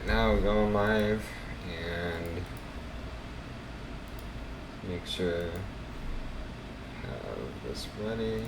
now we're going live and make sure I have this ready.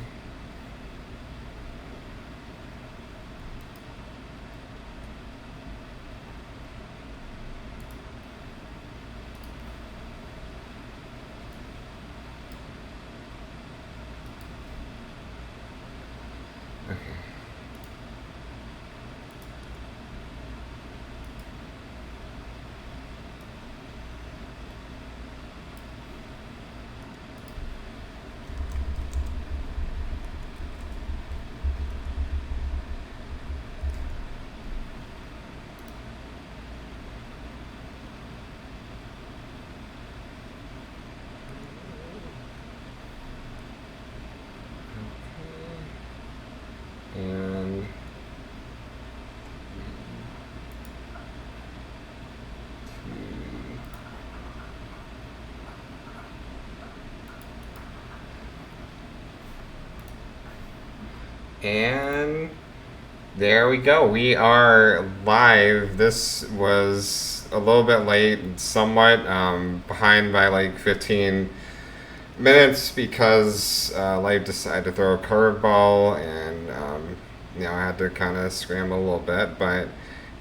And And there we go. We are live. This was a little bit late, somewhat behind by like 15 minutes because Life decided to throw a curveball, and I had to kind of scramble a little bit, but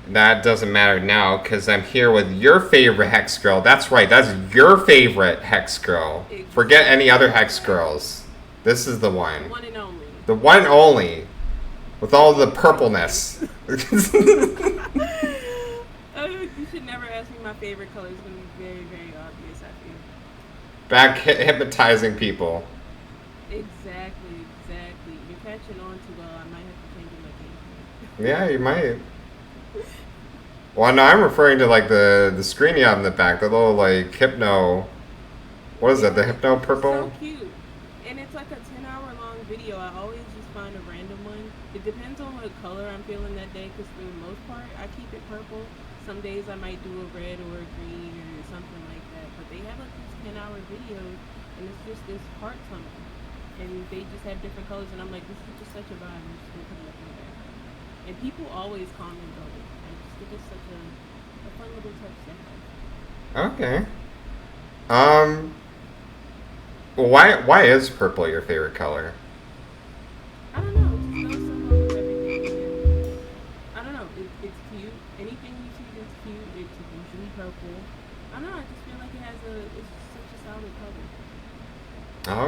that doesn't matter now because I'm here with your favorite Hex Girl. That's right, that's your favorite Hex Girl. Forget any other Hex Girls. This is the one. The one and only. The one and only. With all the purpleness. You should never ask me my favorite color. It's going to be very, very obvious, I feel. Back hypnotizing people. Exactly. You're catching on too well. I might have to change my game. Yeah, you might. Well, no, I'm referring to like the screen you have in the back, the little like hypno. What is that? The hypno purple? So cute. And it's like a 10-hour long video. I always just find a random one. It depends on what color I'm feeling that day, because for the most part, I keep it purple. Some days I might do a red or a green or something like that. But they have like these 10-hour videos, and it's just this heart tunnel. And they just have different colors, and I'm like, this is just such a vibe. I'm just gonna put it up in the background. And people always comment on it. I just think it's such a fun little touch to have. Okay. Why is purple your favorite color? I don't know. It just goes so well with everything. And I don't know. It's cute. Anything you see that's cute, it's usually purple. I don't know. I just feel like it's just such a solid color.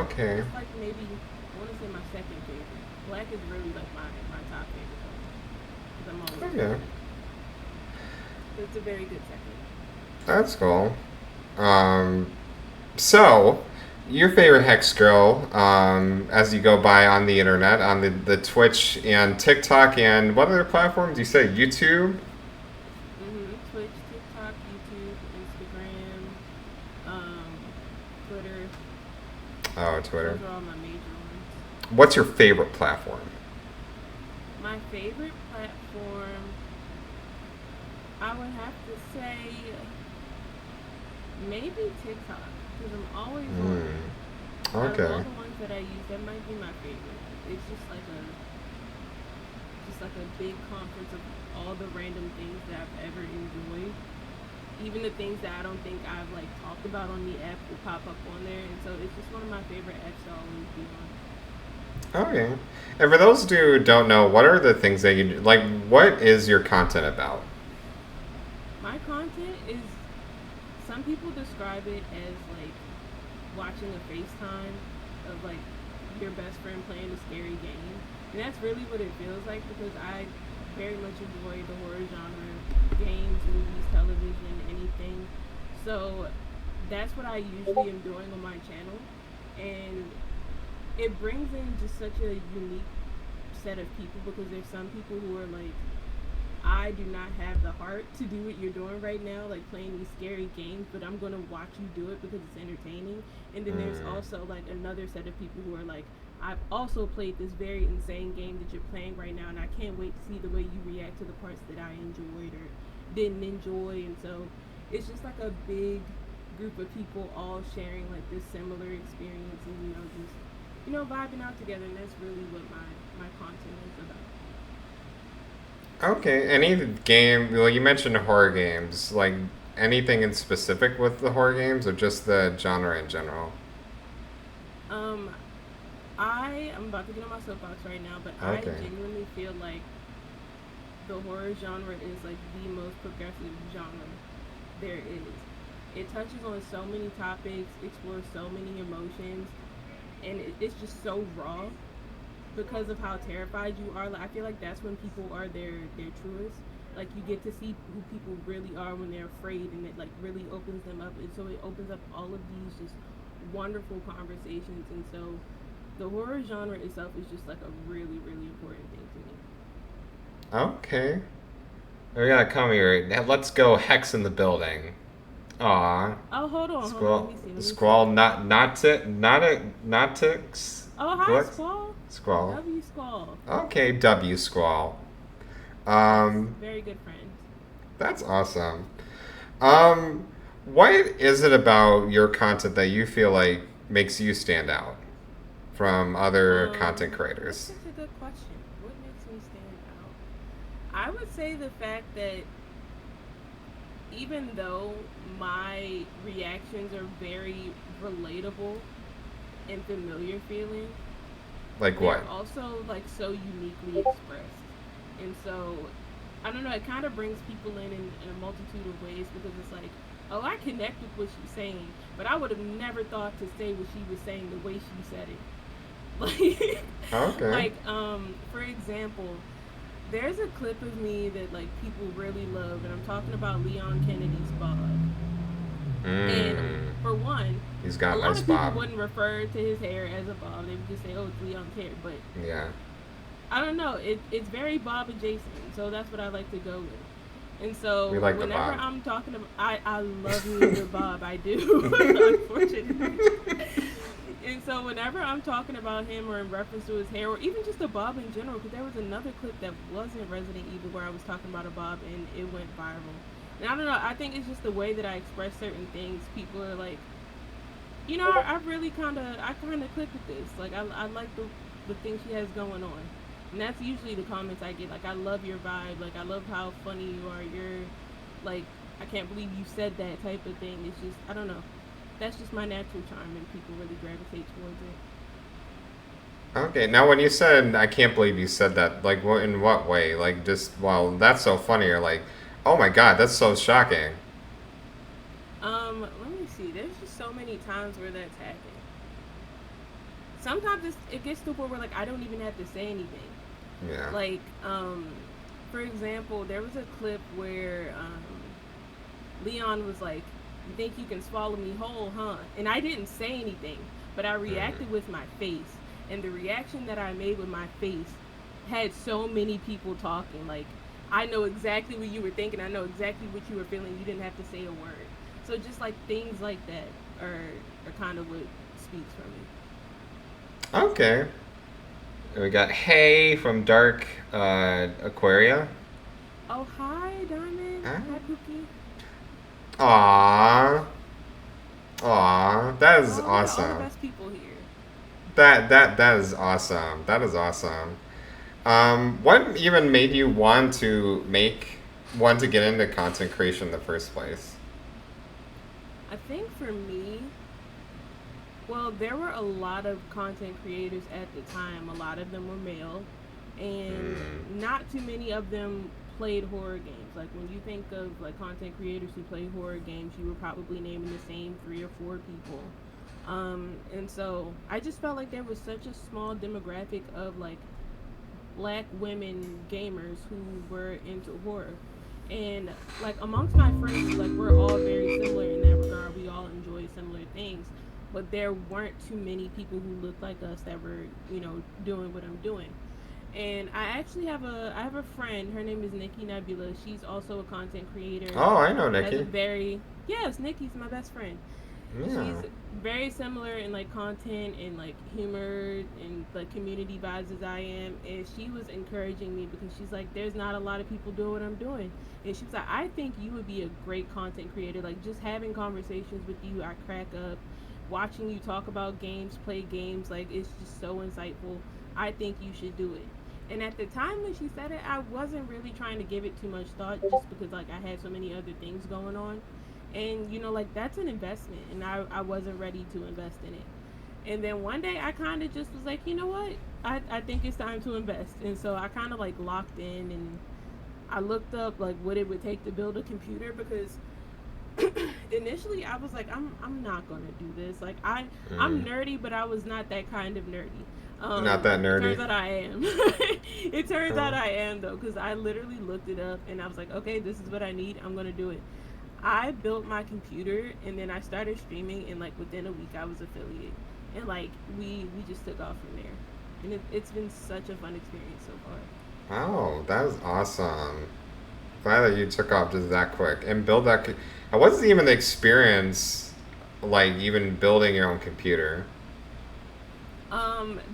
Okay. It's like maybe, I want to say my second favorite. Black is really like my top favorite color. Because I'm always Okay. It's a very good second. That's cool. So, your favorite Hex Girl, as you go by on the internet, on the Twitch and TikTok, and what other platforms? You say YouTube? Twitch, TikTok, YouTube, Instagram, Twitter. Oh, Twitter. Those are all my major ones. What's your favorite platform? My favorite platform, I would have to say maybe TikTok, because I'm always on it. Out of all the ones that I use, that might be my favorite. It's just like a big conference of all the random things that I've ever enjoyed. Even the things that I don't think I've like talked about on the app will pop up on there, and so it's just one of my favorite apps to always be on. Okay. And for those who don't know, what are the things that you like? What is your content about? My content is, some people describe it as like watching a FaceTime of like your best friend playing a scary game. And that's really what it feels like, because I very much enjoy the horror genre, games, movies, television, anything. So that's what I usually am doing on my channel. And it brings in just such a unique set of people, because there's some people who are like, I do not have the heart to do what you're doing right now, like playing these scary games, but I'm going to watch you do it because it's entertaining. And then there's also like another set of people who are like, I've also played this very insane game that you're playing right now, and I can't wait to see the way you react to the parts that I enjoyed or didn't enjoy. And so it's just like a big group of people all sharing like this similar experience, and just vibing out together. And that's really what my content is about. Okay, any game, well, you mentioned horror games, like anything in specific with the horror games or just the genre in general? Um, I am about to get on my soapbox right now, but I Okay. genuinely feel like the horror genre is like the most progressive genre there is. It touches on so many topics, explores so many emotions, and it's just so raw because of how terrified you are. Like, I feel like that's when people are their truest. Like you get to see who people really are when they're afraid, and it like really opens them up. And so it opens up all of these just wonderful conversations. And so the horror genre itself is just like a really really important thing to me. Okay. We gotta come here. Now, let's go Hex in the building. Aw. Oh, hold on. Let Squall. me see. Let me Squall. see. Not Oh, hi, Glix? Squall. Squall. W Squall. Okay, W Squall. Yes, Um, very good friend. that's awesome. Um, what is it about your content that you feel like makes you stand out from other content That's creators? such a good question. What makes me stand out? I would say the fact that even though my reactions are very relatable and familiar feeling, Like what? they're also like so uniquely expressed. And so I don't know, it kind of brings people in a multitude of ways because it's like, oh, I connect with what she's saying, but I would have never thought to say what she was saying the way she said it. Like, Okay. for example, there's a clip of me that like people really love, and I'm talking about Leon Kennedy's Bob. And Mmm. for one, He's a got a lot nice of people bob. wouldn't refer to his hair as a bob. They would just say, "Oh, it's Leon's hair." But Yeah. I don't know. It's very Bob adjacent, so that's what I like to go with. And We so like the whenever bob. I'm talking about, I love me a good Bob. I do, unfortunately. And so whenever I'm talking about him or in reference to his hair or even just a bob in general, because there was another clip that wasn't Resident Evil where I was talking about a bob and it went viral. And I don't know. I think it's just the way that I express certain things. People are like, I really I kind of click with this. Like I like the thing she has going on, and that's usually the comments I get. Like I love your vibe. Like I love how funny you are. You're like I can't believe you said that type of thing. It's just I don't know. That's just my natural charm, and people really gravitate towards it. Okay, now when you said, I can't believe you said that, like, what, in what way? Like, just, well, that's so funny, or like, oh my god, that's so shocking. Let me see. There's just so many times where that's happened. Sometimes it gets to a point where like I don't even have to say anything. Yeah. Like, for example, there was a clip where Leon was like, "You think you can swallow me whole, huh?" And I didn't say anything, but I Mm. reacted with my face, and the reaction that I made with my face had so many people talking. Like, I know exactly what you were thinking. I know exactly what you were feeling. You didn't have to say a word. So just like things like that are kind of what speaks for me. Okay. We got Hey from Dark Aquaria. Oh, hi, Diamond. Huh? Hi, Pookie. Aww. Aww. That is Oh, look at all the awesome. best people here. That is awesome. That is awesome. What even made you want to get into content creation in the first place? I think for me, well, there were a lot of content creators at the time. A lot of them were male, and Mm. not too many of them played horror games. Like when you think of like content creators who play horror games, you were probably naming the same 3 or 4 people. And so I just felt like there was such a small demographic of like black women gamers who were into horror. And like amongst my friends, like we're all very similar in that regard. We all enjoy similar things, but there weren't too many people who looked like us that were, doing what I'm doing. And I have a friend. Her name is Nikki Nebula. She's also a content creator. Oh, I know Has a Nikki. very Yes, Nikki's my best friend. Yeah. She's very similar in like content and like humor and like community vibes as I am, and she was encouraging me because she's like there's not a lot of people doing what I'm doing, and she was like I think you would be a great content creator. Like just having conversations with you, I crack up. Watching you talk about games, play games, like it's just so insightful. I think you should do it. And at the time when she said it, I wasn't really trying to give it too much thought just because like I had so many other things going on. And like that's an investment and I wasn't ready to invest in it. And then one day I kind of just was like, you know what? I think it's time to invest. And so I kind of like locked in and I looked up like what it would take to build a computer because initially I was like, I'm not gonna do this. Like I'm Mm. nerdy, but I was not that kind of nerdy. Not that It nerdy. turns out I am. It turns out Oh. I am though, because I literally looked it up and I was like, okay, this is what I need. I'm gonna do it. I built my computer and then I started streaming and like within a week I was affiliate and like we just took off from there. And it's been such a fun experience so far. Wow, that was awesome. Glad that you took off just that quick and build that. What was even the experience like? Even building your own computer.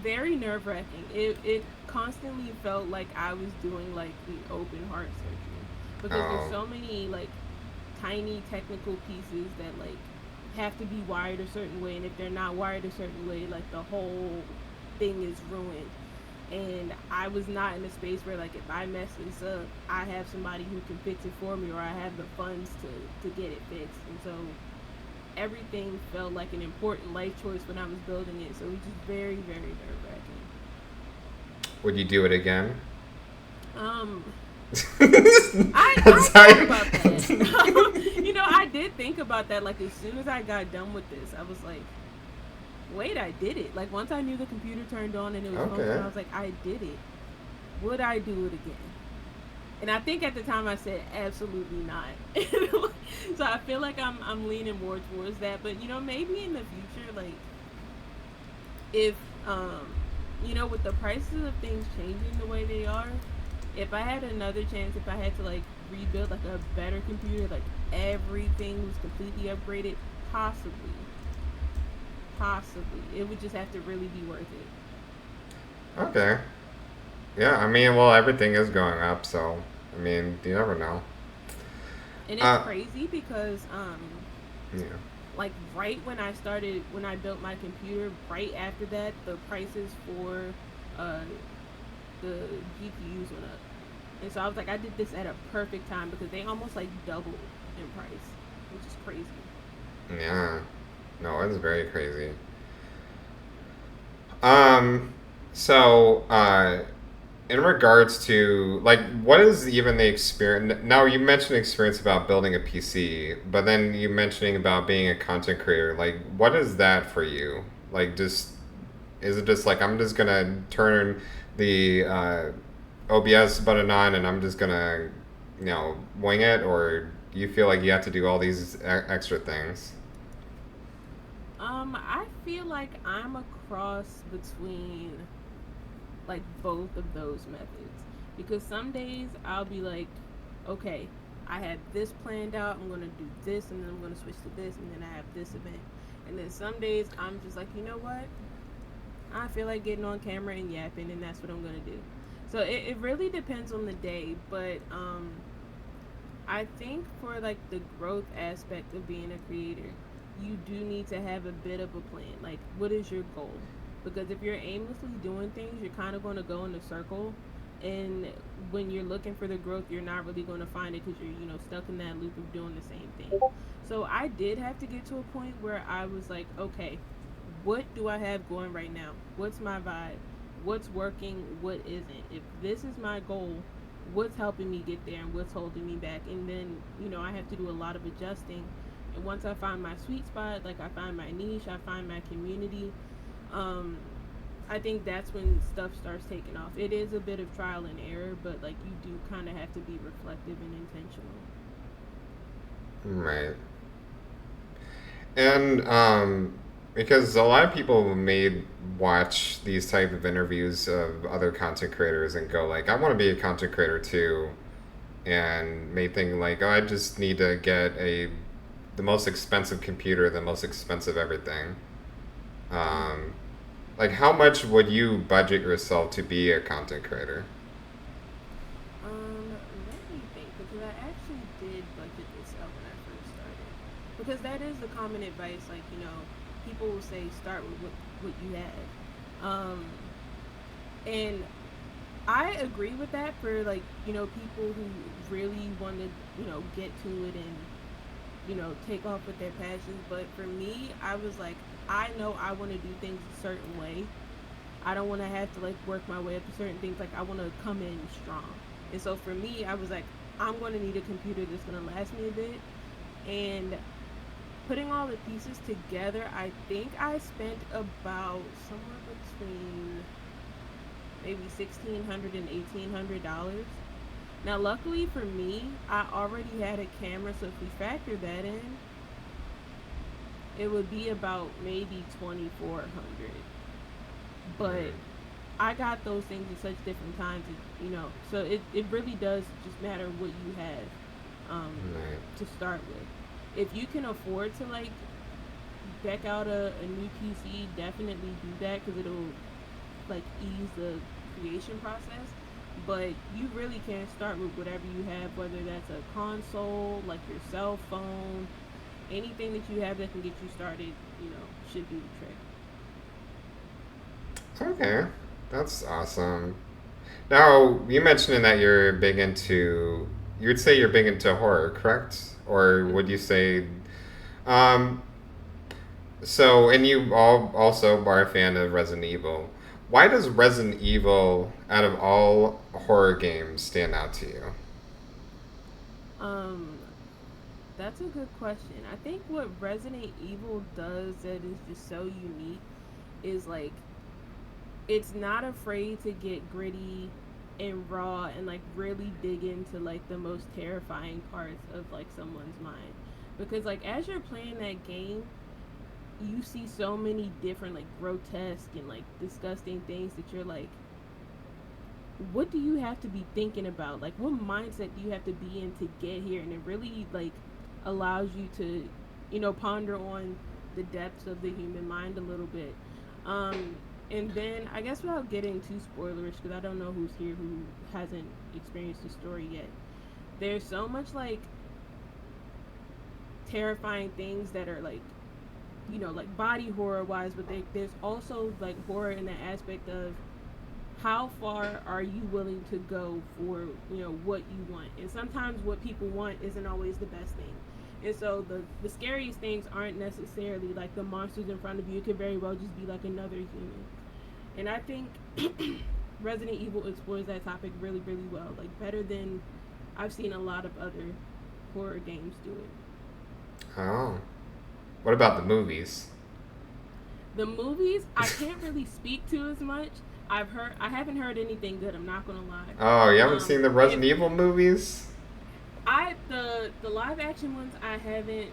Very nerve wracking. It constantly felt like I was doing like the open heart surgery because there's Oh, so many like tiny technical pieces that like have to be wired a certain way, and if they're not wired a certain way, like the whole thing is ruined. And I was not in a space where like if I mess this up, I have somebody who can fix it for me, or I have the funds to get it fixed. And so everything felt like an important life choice when I was building it. So it was just very, very nerve wracking. would you do it again? Um, I That's thought how about that. I did think about that. Like as soon as I got done with this, I was like, "Wait, I did it!" Like once I knew the computer turned on and it was functional, okay. I was like, "I did it." Would I do it again? And I think at the time I said absolutely not. So I feel like I'm leaning more towards that. But maybe in the future, like if with the prices of things changing the way they are, if I had another chance, if I had to like rebuild like a better computer, like everything was completely upgraded, possibly it would just have to really be worth it. Okay. Yeah, I mean, well, everything is going up, so I mean, you never know. And it's Uh, crazy because yeah. like right when I built my computer, right after that the prices for uh the GPUs went up. And so I was like, I did this at a perfect time because they almost like doubled in price, which is crazy. Yeah. No, it's very crazy. Um, so, in regards to like what is even the experience now you mentioned experience about building a PC, but then you mentioning about being a content creator, like what is that for you? Like just is it just like I'm just gonna turn the OBS button on and I'm just gonna wing it, or do you feel like you have to do all these extra things? I feel like I'm a cross between like both of those methods because some days I'll be like, okay, I have this planned out, I'm gonna do this, and then I'm gonna switch to this, and then I have this event. And then some days I'm just like, you know what? I feel like getting on camera and yapping, and that's what I'm gonna do. So it really depends on the day, but I think for like the growth aspect of being a creator, you do need to have a bit of a plan. Like, what is your goal? Because if you're aimlessly doing things, you're kind of going to go in a circle. And when you're looking for the growth, you're not really going to find it because you're, stuck in that loop of doing the same thing. So I did have to get to a point where I was like, okay, what do I have going right now? What's my vibe? What's working? What isn't? If this is my goal, what's helping me get there and what's holding me back? And then, I have to do a lot of adjusting. And once I find my sweet spot, like I find my niche, I find my community, um, I think that's when stuff starts taking off. It is a bit of trial and error, but like you do kind of have to be reflective and intentional. Right. And because a lot of people may watch these type of interviews of other content creators and go like, I want to be a content creator too, and may think like, oh, I just need to get the most expensive computer, the most expensive everything. Mm-hmm. Um, like, how much would you budget yourself to be a content creator? Let me think because I actually did budget this out when I first started. Because that is the common advice. Like people will say start with what you have, and I agree with that for like, people who really want to, get to it and, take off with their passions. But for me, I was like, I know I want to do things a certain way. I don't want to have to like work my way up to certain things. Like I want to come in strong. And so for me, I was like, I'm going to need a computer that's going to last me a bit. And putting all the pieces together, I think I spent about somewhere between maybe $1,600 and $1,800. Now, luckily for me, I already had a camera, so if we factor that in, it would be about maybe 2,400. But Mm, I got those things at such different times, so it really does just matter what you have right. to start with. If you can afford to like deck out a new PC, definitely do that because it'll like ease the creation process. But you really can start with whatever you have, whether that's a console, like your cell phone, anything that you have that can get you started, should do the trick. Okay, that's awesome. Now, you mentioned that you're big into, you would say you're big into horror, correct? Or would you say, um, so, and you all also are a fan of Resident Evil. Why does Resident Evil, out of all horror games, stand out to you? Um, that's a good question. I think what Resident Evil does that is just so unique is like it's not afraid to get gritty and raw and like really dig into like the most terrifying parts of like someone's mind. Because like as you're playing that game, you see so many different like grotesque and like disgusting things that you're like, what do you have to be thinking about? Like what mindset do you have to be in to get here? And it really like allows you to, ponder on the depths of the human mind a little bit. And then I guess without getting too spoilerish, because I don't know who's here who hasn't experienced the story yet. There's so much like terrifying things that are like, like body horror wise, but there's also like horror in the aspect of how far are you willing to go for what you want. And sometimes what people want isn't always the best thing. And so the scariest things aren't necessarily like the monsters in front of you. It could very well just be like another human. And I think Resident Evil explores that topic really, really well, like better than I've seen a lot of other horror games do it. Oh. What about the movies? The movies I can't really speak to as much. I haven't heard anything good. I'm not gonna lie. Oh, you haven't seen the If Resident Evil movies? the live action ones I haven't.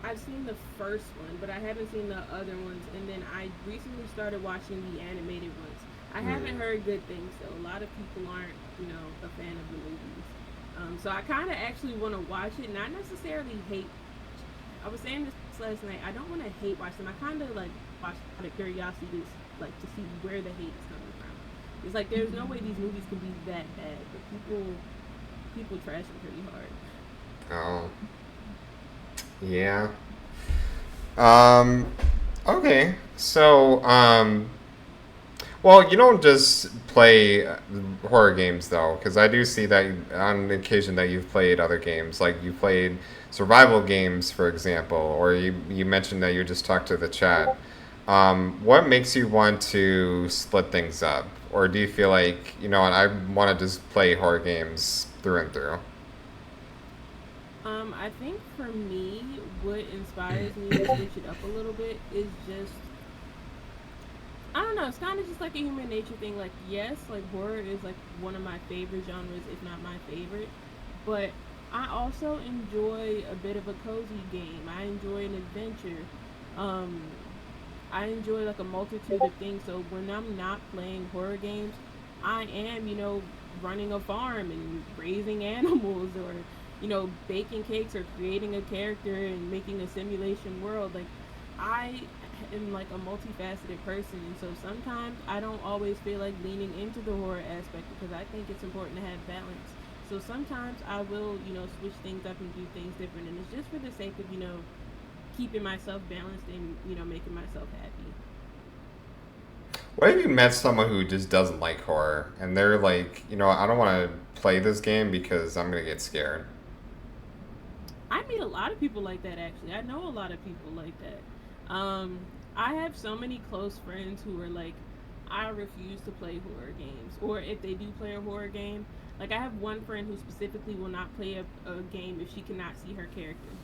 I've seen the first one, but I haven't seen the other ones. And then I recently started watching the animated ones. I haven't Hmm. heard good things though. A lot of people aren't, a fan of the movies. So I kind of actually want to watch it, not necessarily hate. I was saying this last night. I don't want to hate watch them. I kind of like watch out of curiosity, to, like to see where the hate is coming from. It's like there's no way these movies can be that bad, but people trash them pretty hard. Oh, yeah. Um, okay. So, well, you don't just play horror games though, because I do see that on the occasion that you've played other games, like you played survival games, for example, or you mentioned that you just talked to the chat. What makes you want to split things up, or do you feel like you know what, I want to just play horror games through and through? I think for me, what inspires me to switch it up a little bit is just I don't know. It's kind of just like a human nature thing. Like, yes, like horror is like one of my favorite genres, if not my favorite. But I also enjoy a bit of a cozy game. I enjoy an adventure. Um, I enjoy like a multitude of things. So when I'm not playing horror games, I am, running a farm and raising animals or, baking cakes or creating a character and making a simulation world. Like, I am like a multifaceted person. And so sometimes I don't always feel like leaning into the horror aspect because I think it's important to have balance. So sometimes I will, switch things up and do things different. And it's just for the sake of, keeping myself balanced and making myself happy. What if you met someone who just doesn't like horror and they're like, I don't want to play this game because I'm gonna get scared. I meet a lot of people like that actually. I know a lot of people like that. I have so many close friends who are like, I refuse to play horror games, or if they do play a horror game, like I have one friend who specifically will not play a game if she cannot see her character.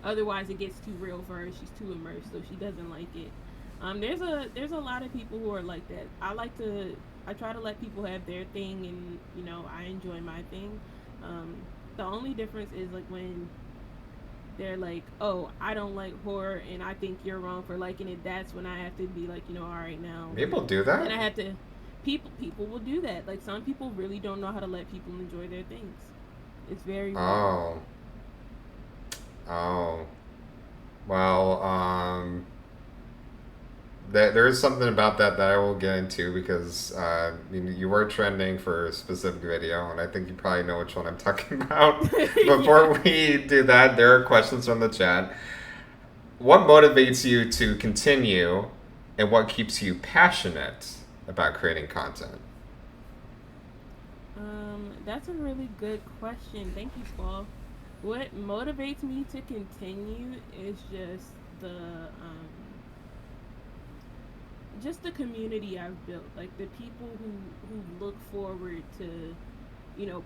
Otherwise, it gets too real for her. She's too immersed, so she doesn't like it. There's a lot of people who are like that. I try to let people have their thing, and I enjoy my thing. Um, the only difference is like when they're like, "Oh, I don't like horror, and I think you're wrong for liking it." That's when I have to be like, all right now, like, People do then that? I have to. People will do that. Like some people really don't know how to let people enjoy their things. It's very weird. Oh. Oh. Well, there is something about that I will get into because you were trending for a specific video, and I think you probably know which one I'm talking about. Yeah. Before we do that, there are questions from the chat. What motivates you to continue, and what keeps you passionate about creating content? That's a really good question. Thank you, Paul. What motivates me to continue is just the community I've built. Like the people who look forward to,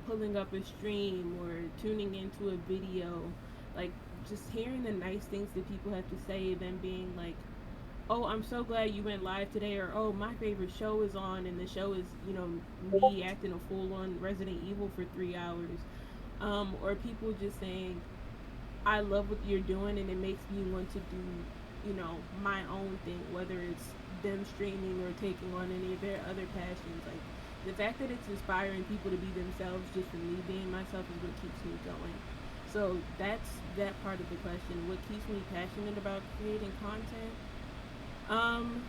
pulling up a stream or tuning into a video, like just hearing the nice things that people have to say, then being like, oh, I'm so glad you went live today, or oh, my favorite show is on, and the show is, me acting a fool on Resident Evil for 3 hours. Or people just saying, I love what you're doing, and it makes me want to do, my own thing, whether it's them streaming or taking on any of their other passions. Like the fact that it's inspiring people to be themselves just from me being myself is what keeps me going. So that's that part of the question. What keeps me passionate about creating content? Um,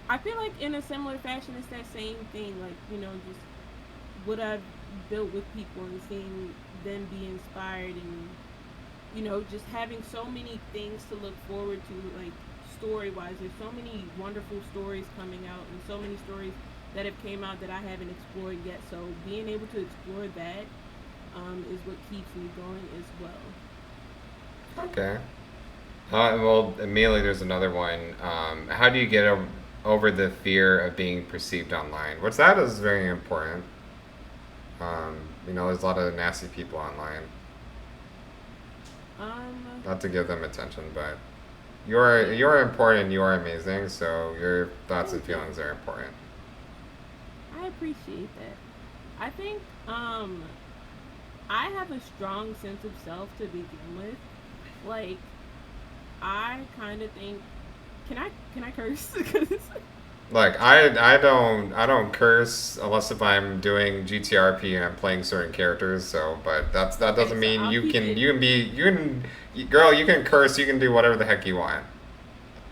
I feel like in a similar fashion, it's that same thing. Like just what I've built with people and seeing them be inspired, and just having so many things to look forward to, like story wise. There's so many wonderful stories coming out, and so many stories that have came out that I haven't explored yet. So being able to explore that is what keeps me going as well. Okay. Well, immediately there's another one. How do you get over the fear of being perceived online? Which that is very important. There's a lot of nasty people online. Um, Not to give them attention, but you're important. You are amazing. So your thoughts and Thank you. feelings are important. I appreciate that. I think I have a strong sense of self to begin with. Like I kind of think, can I curse? Like I don't curse unless if I'm doing GTRP and I'm playing certain characters. So, but that Okay, doesn't so mean I'll you keep can it. you can be you can girl you can curse, you can do whatever the heck you want.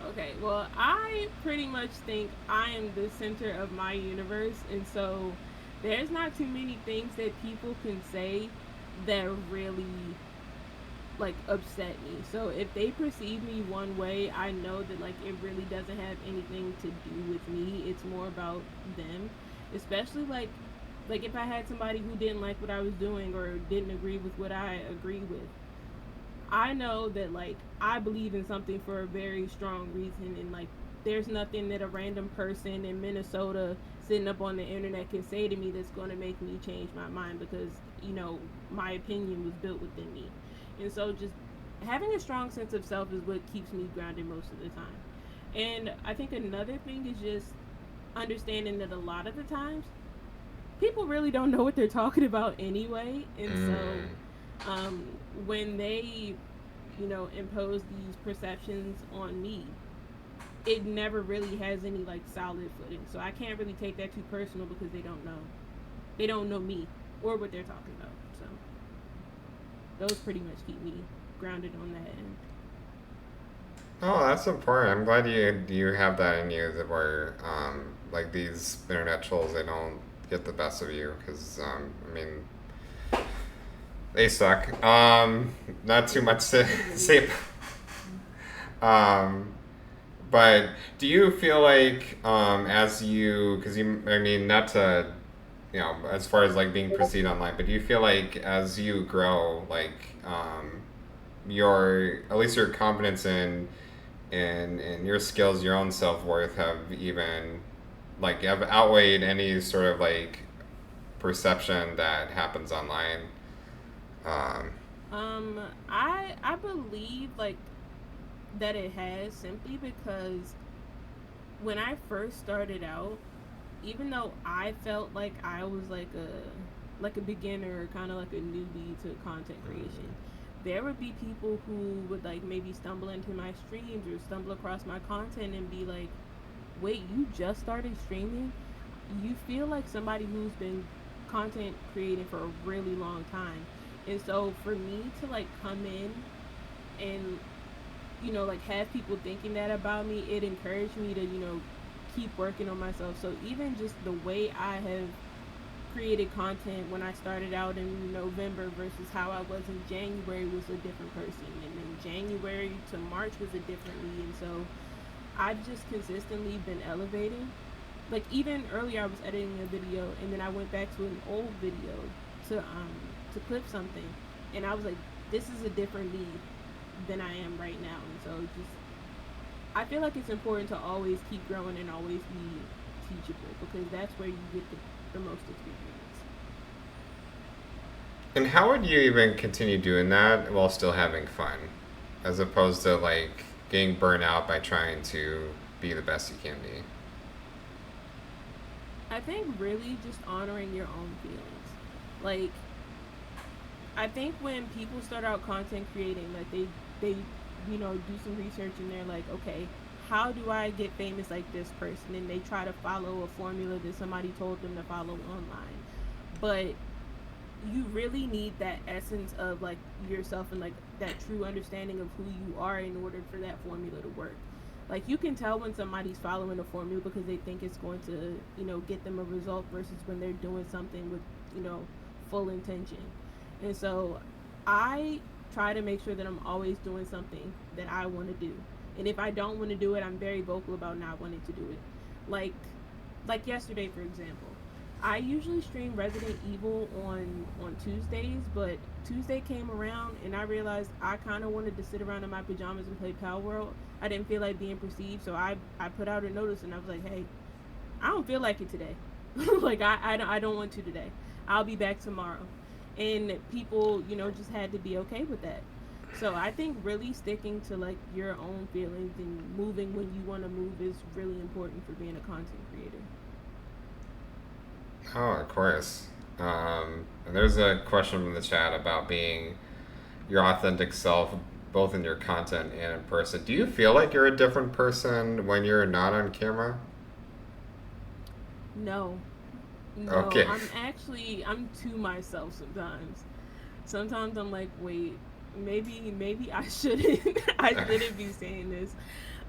Okay, well, I pretty much think I am the center of my universe, and so there's not too many things that people can say that really like upset me. So if they perceive me one way, I know that like it really doesn't have anything to do with me. It's more about them. Especially like if I had somebody who didn't like what I was doing or didn't agree with what I agree with. I know that like I believe in something for a very strong reason, and like there's nothing that a random person in Minnesota sitting up on the internet can say to me that's going to make me change my mind, because my opinion was built within me. And so just having a strong sense of self is what keeps me grounded most of the time. And I think another thing is just understanding that a lot of the times people really don't know what they're talking about anyway. And so Mm. um, when they impose these perceptions on me, it never really has any like solid footing. So I can't really take that too personal because they don't know me or what they're talking about. So those pretty much keep me grounded on that end. Oh, that's important. I'm glad you have that in you that where like these internet trolls they don't get the best of you because I mean they suck. Not too much to They really say. do. Um, But do you feel like as you, because you, I mean, not to, as far as like being perceived online, but do you feel like as you grow, like your, at least your confidence in your skills, your own self worth have even like have outweighed any sort of like perception that happens online? Um, I believe like that it has, simply because when I first started out, even though I felt like I was like a beginner, kind of like a newbie to content creation, there would be people who would like maybe stumble into my streams or stumble across my content and be like, "Wait, you just started streaming?" You feel like somebody who's been content creating for a really long time. And so for me to like come in and like have people thinking that about me, it encouraged me to keep working on myself. So even just the way I have created content when I started out in November versus how I was in January was a different person, and then January to March was a different me. And so I've just consistently been elevating. Like even earlier, I was editing a video, and then I went back to an old video to clip something, and I was like, this is a different me than I am right now. And so just I feel like it's important to always keep growing and always be teachable, because that's where you get the most experience. and how would you even continue doing that while still having fun, as opposed to like getting burnt out by trying to be the best you can be? I think really just honoring your own feelings. Like I think when people start out content creating, like they do some research and they're like, okay, how do I get famous like this person? And they try to follow a formula that somebody told them to follow online. But you really need that essence of like yourself and like that true understanding of who you are in order for that formula to work. Like you can tell when somebody's following a formula because they think it's going to get them a result, versus when they're doing something with you know full intention. And so I try to make sure that I'm always doing something that I want to do. And if I don't want to do it, I'm very vocal about not wanting to do it. Like yesterday, for example, I usually stream Resident Evil on Tuesdays, but Tuesday came around and I realized I kind of wanted to sit around in my pajamas and play Pal World. I didn't feel like being perceived, so I put out a notice and I was like, hey, I don't feel like it today. Like I don't want to today. I'll be back tomorrow. And people, just had to be okay with that. So I think really sticking to like your own feelings and moving when you want to move is really important for being a content creator. Oh, of course. And there's a question from the chat about being your authentic self, both in your content and in person. Do you feel like you're a different person when you're not on camera? No, no, Okay. I'm to myself sometimes. Sometimes I'm like, wait, maybe I shouldn't I shouldn't be saying this.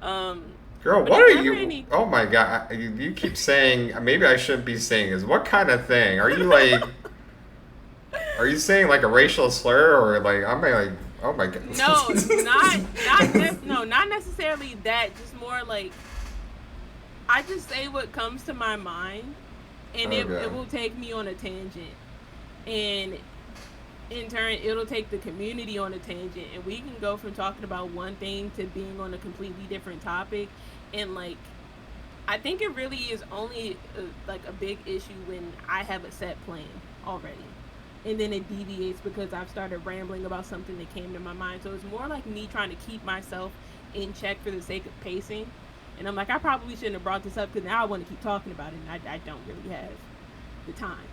Um, Girl, but what it's are never you? any. Oh my God. You keep saying, maybe I shouldn't be saying this. What kind of thing? Are you like, are you saying like a racial slur or like, I'm like, oh my God. No, no, not necessarily that. Just more like I just say what comes to my mind, and it Okay. will take me on a tangent, and in turn it'll take the community on a tangent, and we can go from talking about one thing to being on a completely different topic. And like I think it really is only like a big issue when I have a set plan already, and then it deviates because I've started rambling about something that came to my mind. So it's more like me trying to keep myself in check for the sake of pacing. And I'm like, I probably shouldn't have brought this up because now I want to keep talking about it, and I don't really have the time.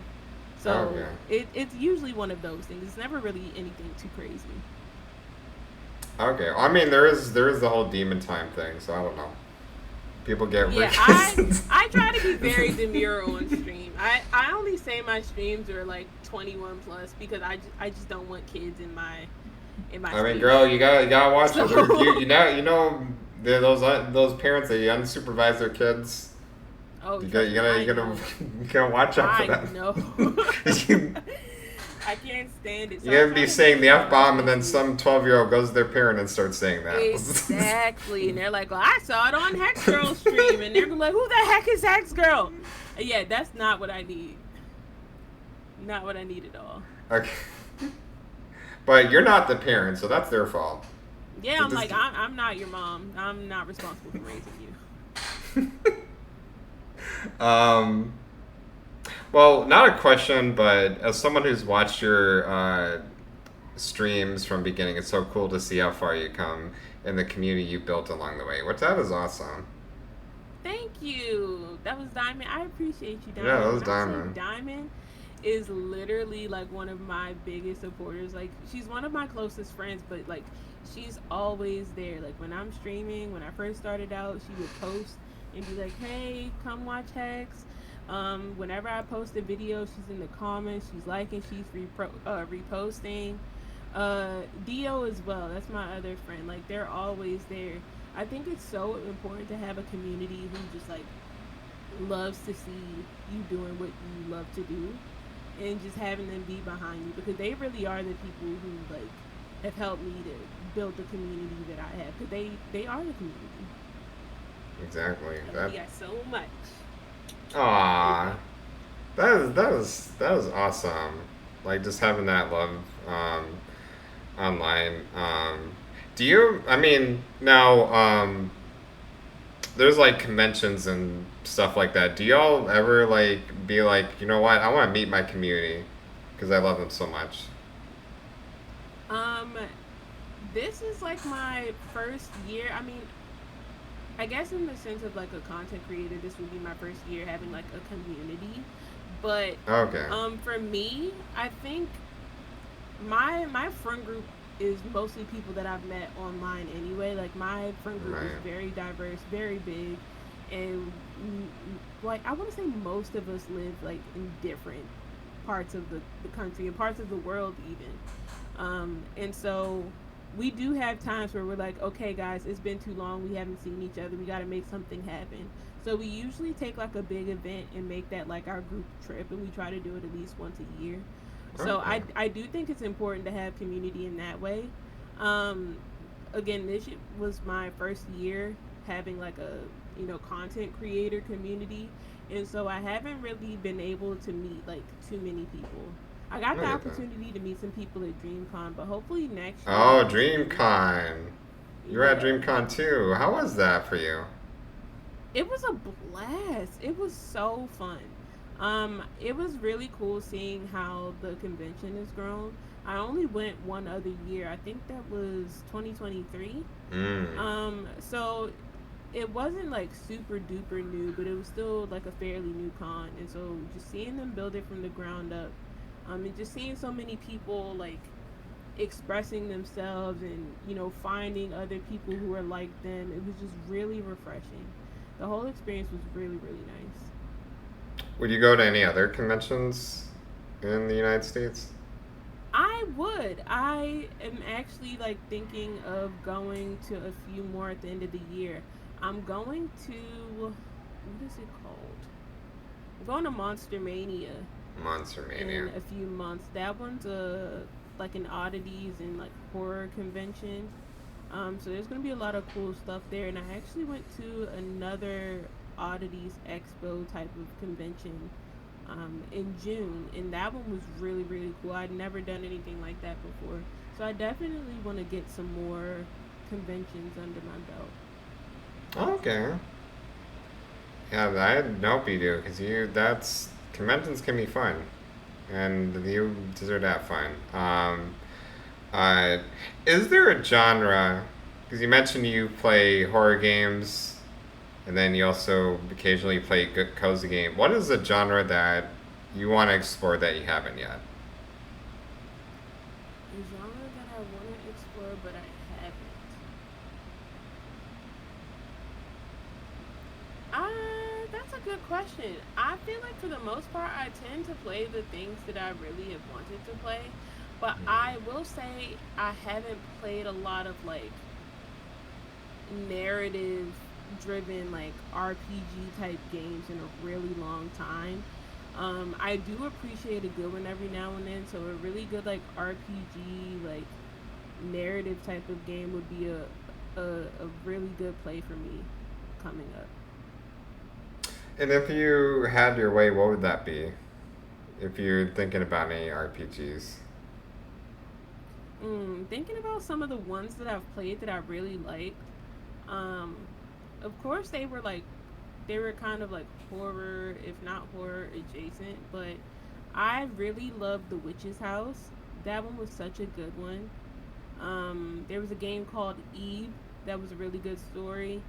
So Okay. it's usually one of those things. It's never really anything too crazy. Okay. I mean, there is the whole demon time thing, so I don't know. People get Yeah, rich. I try to be very demure on stream. I only say my streams are like 21 plus because I just don't want kids in my I mean, space. girl, you gotta watch it. So Those parents that unsupervise their kids. oh, You got trust you me, gotta I you gotta know. you gotta watch out for I that. know. You- I can't understand it. So You I gotta try be to make saying the it F as bomb, and then easy. some 12-year-old goes to their parent and starts saying that. Exactly. And they're like, well, I saw it on Hex Girl stream. And they're like, who the heck is Hex Girl? Yeah, that's not what I need. Not what I need at all. Okay. But you're not the parent, so that's their fault. Yeah, Did I'm this like, I'm not your mom. I'm not responsible for raising you. um, well, not a question, but as someone who's watched your streams from beginning, it's so cool to see how far you come and the community you built along the way. Which that is awesome. Thank you. That was Diamond. I appreciate you, Yeah, that Diamond. was When I say diamond. Diamond is literally like one of my biggest supporters. Like she's one of my closest friends, but like she's always there. Like when I'm streaming, when I first started out, she would post and be like, "Hey, come watch Hex." Whenever I post a video, she's in the comments, she's liking, she's reposting. Dio as well. That's my other friend. Like they're always there. I think it's so important to have a community who just like loves to see you doing what you love to do, and just having them be behind you because they really are the people who like have helped me to build the community that I have because they are the community. Exactly. I love That. you guys so much. Aw. Okay. That was awesome. Like just having that love online. Do you? I mean, now there's like conventions and stuff like that. Do y'all ever like be like, you know what? I want to meet my community because I love them so much. Um, this is like my first year. I mean, I guess in the sense of like a content creator, this would be my first year having like a community. But Okay. for me, I think my friend group is mostly people that I've met online anyway. Like my friend group is Right. very diverse, very big, and like I want to say most of us live like in different parts of the country and parts of the world even. And so we do have times where we're like, okay, guys, it's been too long. We haven't seen each other. We got to make something happen. So we usually take like a big event and make that like our group trip, and we try to do it at least once a year. So Okay. I do think it's important to have community in that way. Um, Again, this was my first year having like a content creator community, and so I haven't really been able to meet like too many people. I got I the get that. opportunity to meet some people at DreamCon, but hopefully next year Oh, I'll see. DreamCon. You were at Yeah, DreamCon too. How was that for you? it was a blast. It was so fun. It was really cool seeing how the convention has grown. I only went one other year. I think that was 2023. Mm. So it wasn't like super duper new, but it was still like a fairly new con. And so just seeing them build it from the ground up, and just seeing so many people like expressing themselves and finding other people who are like them, it was just really refreshing. The whole experience was really really nice. Would you go to any other conventions in the United States? I would. I am actually like thinking of going to a few more at the end of the year. I'm going to what is it called? I'm going to Monster Mania Monster Mania. in a few months. That one's a like an oddities and like horror convention. So there's gonna be a lot of cool stuff there. And I actually went to another oddities expo type of convention in June, and that one was really really cool. I'd never done anything like that before, so I definitely want to get some more conventions under my belt. Okay. Yeah, I hope you do, because that's conventions can be fun, and you deserve to have fun. Uh, is there a genre? Because you mentioned you play horror games, and then you also occasionally play good cozy game. What is a genre that you want to explore that you haven't yet? A genre that I want to explore but I haven't. That's a good question. I feel like for the most part, I tend to play the things that I really have wanted to play. But I will say I haven't played a lot of like narrative driven like RPG type games in a really long time. I do appreciate a good one every now and then. So a really good like RPG, like narrative type of game would be a really good play for me coming up. And if you had your way, what would that be? If you're thinking about any RPGs. Thinking about some of the ones that I've played that I really liked. Um, of course they were kind of like horror, if not horror adjacent, but I really loved The Witch's House. That one was such a good one. There was a game called Eve that was a really good story.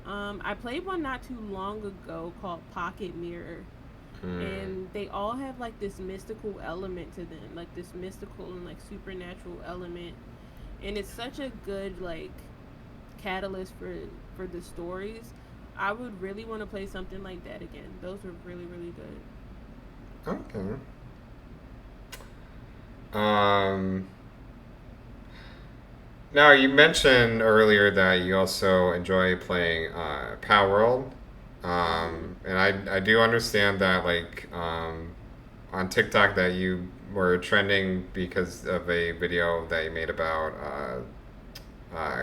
I played one not too long ago called Pocket Mirror, Hmm. and they all have like this mystical element to them, like this mystical and like supernatural element, and it's such a good like catalyst for the stories. I would really want to play something like that again. Those were really really good. Okay. Um, Now, you mentioned earlier that you also enjoy playing Power World. Mhm. And I do understand that, like, on TikTok, that you were trending because of a video that you made about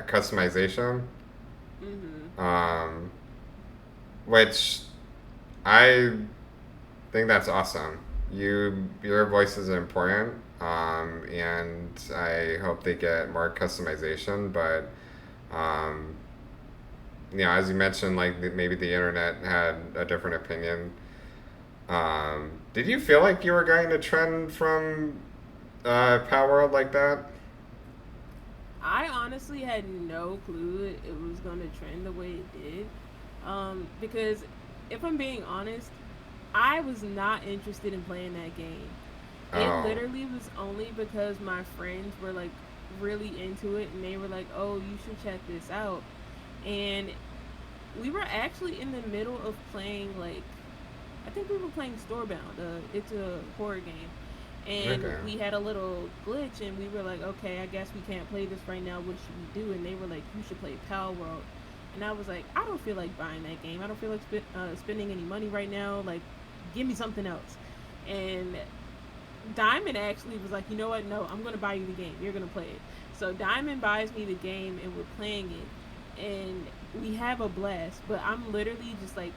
customization, Mhm. um, which I think that's awesome. Your voice is important, and I hope they get more customization. But um, as you mentioned, like maybe the internet had a different opinion. Did you feel like you were going to trend from Power World like that? I honestly had no clue it was going to trend the way it did. Because if I'm being honest, I was not interested in playing that game. It Oh, literally was only because my friends were like really into it and they were like, "Oh, you should check this out." And we were actually in the middle of playing like I think we were playing Storebound. It's a horror game, and okay. we had a little glitch, and we were like, okay, I guess we can't play this right now. What should we do? And they were like, you should play Pal World. And I was like, I don't feel like buying that game. I don't feel like spending any money right now. Like, give me something else. And Diamond actually was like, you know what? No, I'm gonna buy you the game. You're gonna play it. So Diamond buys me the game, and we're playing it, and we have a blast. But I'm literally just like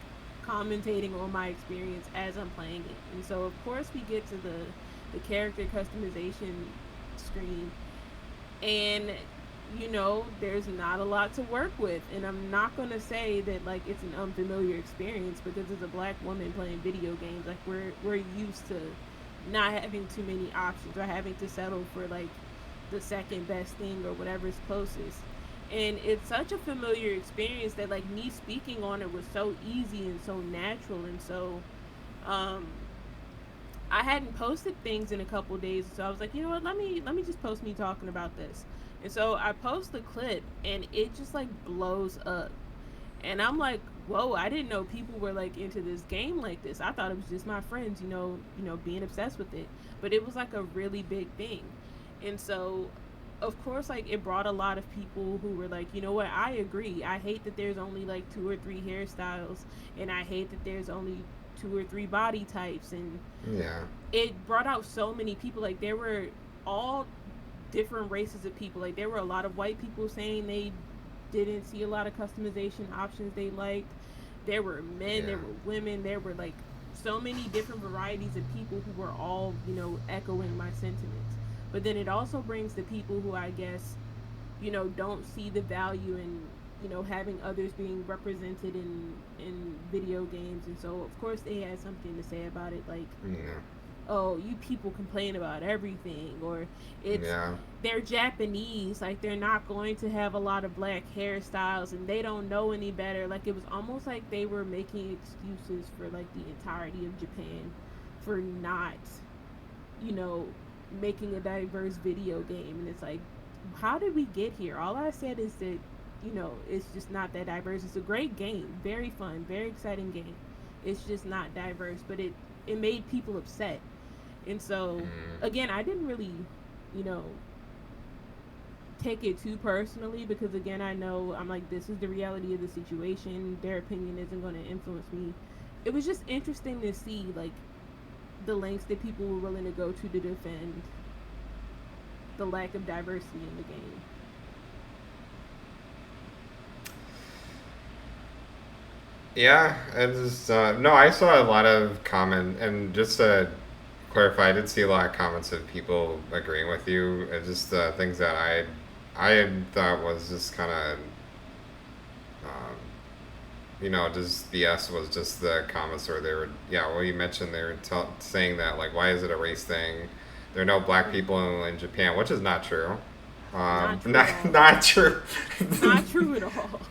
commentating on my experience as I'm playing it. And so of course we get to the character customization screen, and there's not a lot to work with, and I'm not going to say that like it's an unfamiliar experience because as a black woman playing video games, like we're used to not having too many options or having to settle for like the second best thing or whatever's closest. And it's such a familiar experience that like me speaking on it was so easy and so natural, and so um I hadn't posted things in a couple of days, so I was like, you know what? Let me just post me talking about this. And so I post the clip, and it just like blows up. And I'm like, whoa! I didn't know people were like into this game like this. I thought it was just my friends, being obsessed with it. But it was like a really big thing, and so. Of course, like it brought a lot of people who were like, you know what, I agree. I hate that there's only like two or three hairstyles, and I hate that there's only two or three body types, and Yeah. it brought out so many people. Like there were all different races of people. Like there were a lot of white people saying they didn't see a lot of customization options they liked. There were men, Yeah. there were women, there were like so many different varieties of people who were all, echoing my sentiments. But then it also brings the people who I guess, don't see the value in, having others being represented in video games. And so of course they had something to say about it, like, Yeah. oh, you people complain about everything, or it's Yeah. they're Japanese, like they're not going to have a lot of black hairstyles and they don't know any better. Like it was almost like they were making excuses for like the entirety of Japan for not, you know, making a diverse video game. And it's like, how did we get here? All I said is that, it's just not that diverse. It's a great game, very fun, very exciting game. It's just not diverse, but it made people upset. And so Mm. again, I didn't really, you know, take it too personally because again, I know I'm like this is the reality of the situation. Their opinion isn't going to influence me. It was just interesting to see like the lengths that people were willing to go to defend the lack of diversity in the game. Yeah, it's no. I saw a lot of comment, and just to clarify, I did see a lot of comments of people agreeing with you. It's just things that I had thought was just kind of um, just BS was just the comments where they were, yeah, well, you mentioned they were saying that, like, why is it a race thing? There are no black Right. people in Japan, which is not true. Not true at Not, all. not true. Not true at all.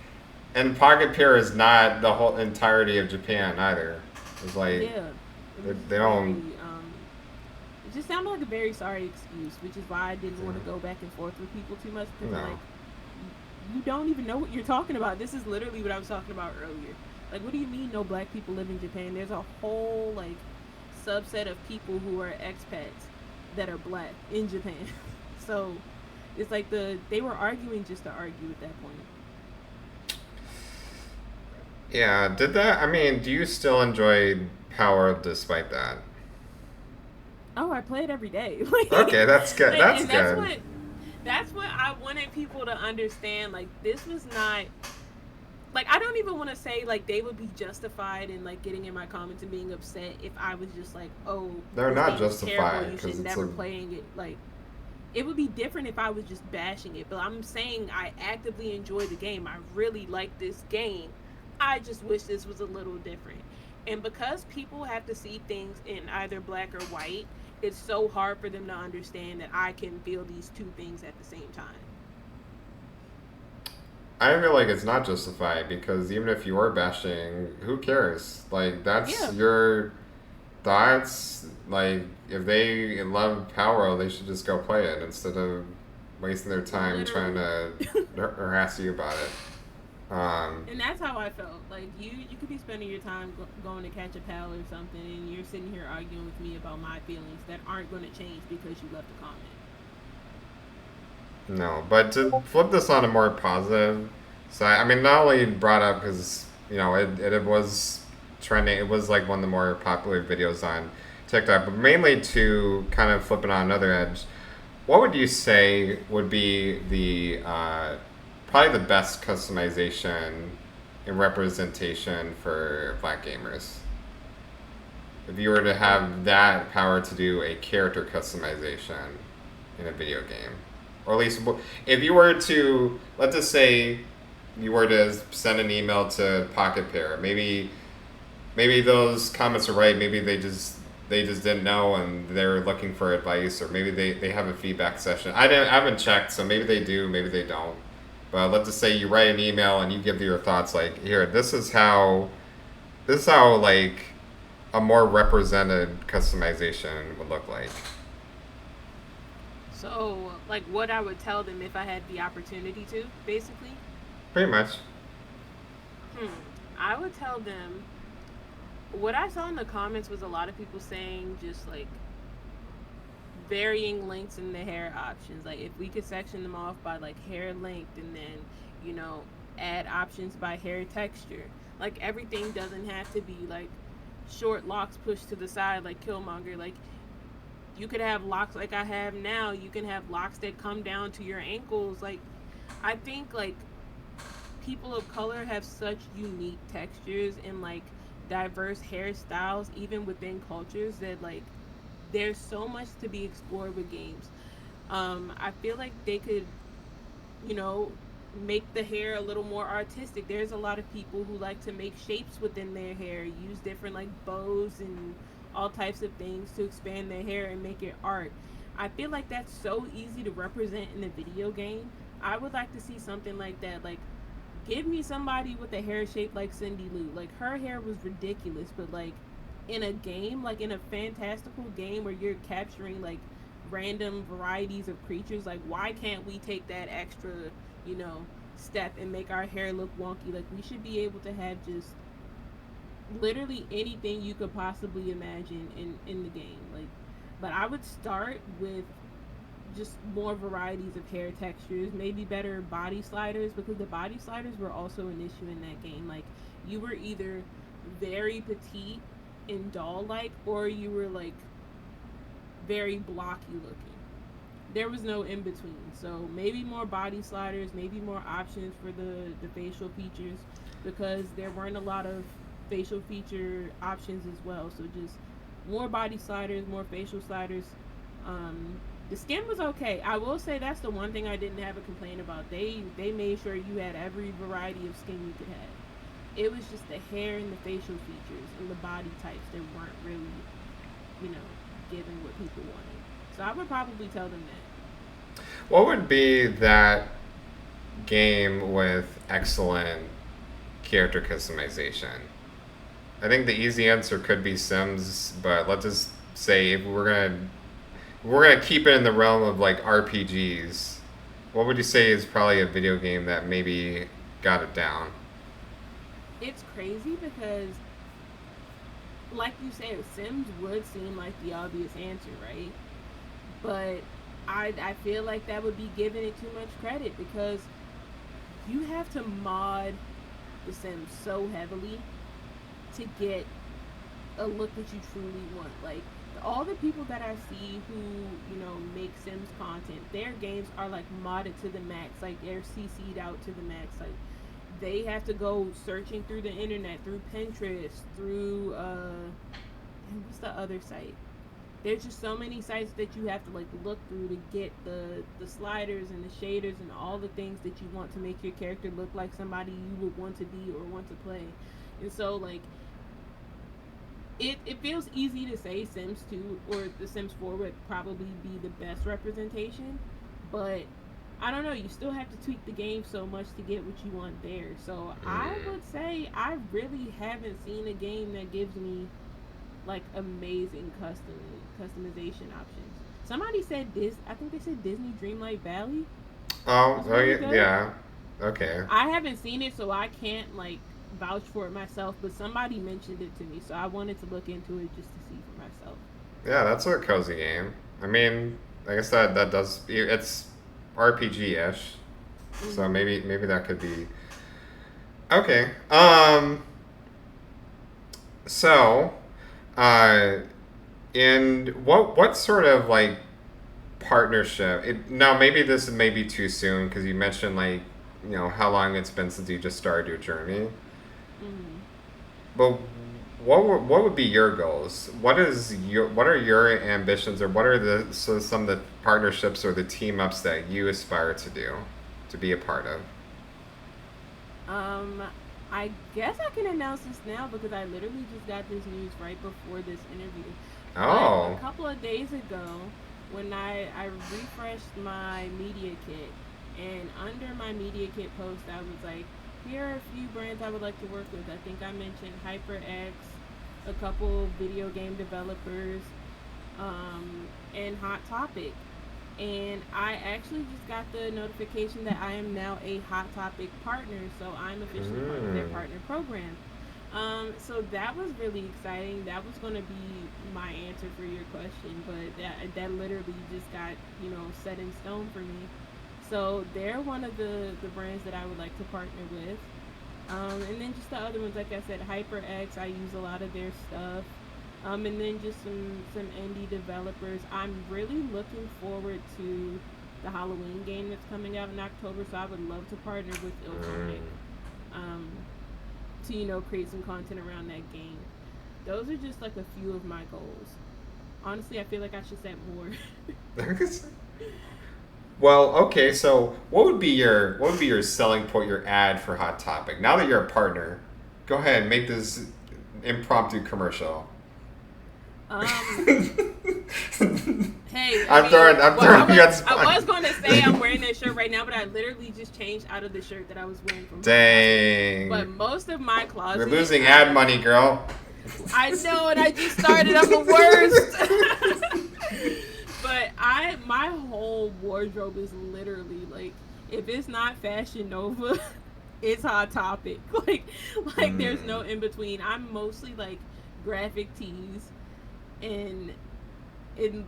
And Pocket Pier is not the whole entirety of Japan either. It's like, Yeah. It was they don't, very it just sounded like a very sorry excuse, which is why I didn't want to go back and forth with people too much because I'm no. like, you don't even know what you're talking about. This is literally what I was talking about earlier. Like, what do you mean no black people live in Japan? There's a whole like subset of people who are expats that are black in Japan. So it's like they were arguing just to argue at that point. Yeah, did that, I mean, do you still enjoy Power despite that? Oh, I play it every day. Okay, that's good. That's And that's good. what I wanted people to understand. Like, this was not like, I don't even want to say like they would be justified in like getting in my comments and being upset if I was just like, oh, They're this not game is terrible, justified you because should it's never a playing it. Like, it would be different if I was just bashing it, but I'm saying I actively enjoy the game. I really like this game. I just wish this was a little different. And because people have to see things in either black or white, it's so hard for them to understand that I can feel these two things at the same time. I feel like it's not justified because even if you are bashing, who cares? Like, that's Yeah, your thoughts. Like, if they love Power, they should just go play it instead of wasting their time trying literally. to harass you about it. And that's how I felt. Like, you could be spending your time going to catch a pal or something, and you're sitting here arguing with me about my feelings that aren't going to change because you left a comment. No, but to flip this on a more positive side, I mean, not only brought up because it was trending. It was like one of the more popular videos on TikTok, but mainly to kind of flip it on another edge. What would you say would be the probably the best customization and representation for black gamers? If you were to have that power to do a character customization in a video game, or at least if you were to, let's just say, you were to send an email to Pocket Pair, maybe those comments are right. Maybe they just didn't know and they're looking for advice, or maybe they have a feedback session. I haven't checked, so maybe they do, maybe they don't. But let's just say you write an email and you give your thoughts, like, here, this is how like a more represented customization would look like. So, like, what I would tell them if I had the opportunity to, basically, Pretty much. hmm, I would tell them what I saw in the comments was a lot of people saying just like varying lengths in the hair options. Like, if we could section them off by like hair length and then, you know, add options by hair texture. Like, everything doesn't have to be like short locks pushed to the side like Killmonger. Like, you could have locks like I have now. You can have locks that come down to your ankles. Like, I think like people of color have such unique textures and like diverse hairstyles even within cultures that like there's so much to be explored with games. I feel like they could, you know, make the hair a little more artistic. There's a lot of people who like to make shapes within their hair, use different like bows and all types of things to expand their hair and make it art. I feel like that's so easy to represent in a video game. I would like to see something like that. Like, give me somebody with a hair shape like Cindy Lou. Like, her hair was ridiculous, but like in a game, like in a fantastical game where you're capturing like random varieties of creatures, like, why can't we take that extra, you know, step and make our hair look wonky? Like, we should be able to have just literally anything you could possibly imagine in the game. Like, but I would start with just more varieties of hair textures, maybe better body sliders, because the body sliders were also an issue in that game. Like, you were either very petite and doll like, or you were like very blocky looking. There was no in between. So maybe more body sliders, maybe more options for the facial features, because there weren't a lot of facial feature options as well. So just more body sliders, more facial sliders. The skin was okay. I will say that's the one thing I didn't have a complaint about. They made sure you had every variety of skin you could have. It was just the hair and the facial features and the body types that weren't really, you know, giving what people wanted. So I would probably tell them that. What would be that game with excellent character customization? I think the easy answer could be Sims, but let's just say if we're gonna keep it in the realm of like RPGs. What would you say is probably a video game that maybe got it down? It's crazy because, like you said, Sims would seem like the obvious answer, right? But I feel like that would be giving it too much credit, because you have to mod The Sims so heavily to get a look that you truly want. Like, all the people that I see who, make Sims content, their games are like modded to the max. Like, they're CC'd out to the max. Like, they have to go searching through the internet, through Pinterest, through and what's the other site? There's just so many sites that you have to like look through to get the sliders and the shaders and all the things that you want to make your character look like somebody you would want to be or want to play. And so like it feels easy to say Sims 2 or the Sims 4 would probably be the best representation, but I don't know, you still have to tweak the game so much to get what you want there. So I Mm. would say I really haven't seen a game that gives me like amazing customization options. Somebody said this. I think they said Disney Dreamlight Valley Oh, was oh really yeah, good. yeah. Okay. I haven't seen it, so I can't like vouch for it myself. But somebody mentioned it to me, so I wanted to look into it just to see for myself. Yeah, that's a cozy game. I mean, I guess that does it's RPG ish, so Hmm. maybe that could be okay. So, uh, in what sort of like partnership? Now maybe this is maybe too soon because you mentioned like how long it's been since you just started your journey. Hmm. But what would be your goals? What are your ambitions, or what are some of the partnerships or the team ups that you aspire to do, to be a part of? Um, I guess I can announce this now because I literally just got this news right before this interview. But a Oh. couple of days ago, when I refreshed my media kit, and under my media kit post, I was like, here are a few brands I would like to work with. I think I mentioned HyperX, a couple video game developers, and Hot Topic. And I actually just got the notification that I am now a Hot Topic partner, so I'm officially part of their Mm. partner program. So that was really exciting. That was going to be my answer for your question, but that literally just got set in stone for me. So they're one of the brands that I would like to partner with. And then just the other ones, like I said, HyperX, I use a lot of their stuff. And then just some indie developers. I'm really looking forward to the Halloween game that's coming out in October. So I would love to partner with Ilphonic, Mm. um, to create some content around that game. Those are just like a few of my goals. Honestly, I feel like I should set more. Well, okay. So, what would be your selling point, your ad for Hot Topic? Now that you're a partner, go ahead and make this impromptu commercial. um, Hey, I I'm mean, throwing I'm well, throwing you on the I spot. was going to say I'm wearing that shirt right now, but I literally just changed out of the shirt that I was wearing from Hot Topic. But Dang. most of my You're closet, losing ad money, girl. I know, and I just started. I'm the worst. But my whole wardrobe is literally like, if it's not Fashion Nova, it's Hot Topic. Like there's Hmm. no in between. I'm mostly like graphic tees, and